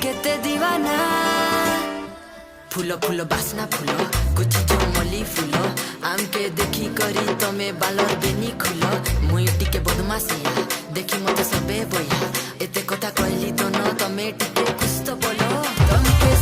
केते दीवाना फूलो फूलो बासना फूलो कुछ जो मली फूलो आम के देखी करी तमे बालर बेनी खुलो मुई टिके बदमासिया देखी मते सबे बोया एते कथा कहली तो न तमे टिके कुछ तो बोलो तमके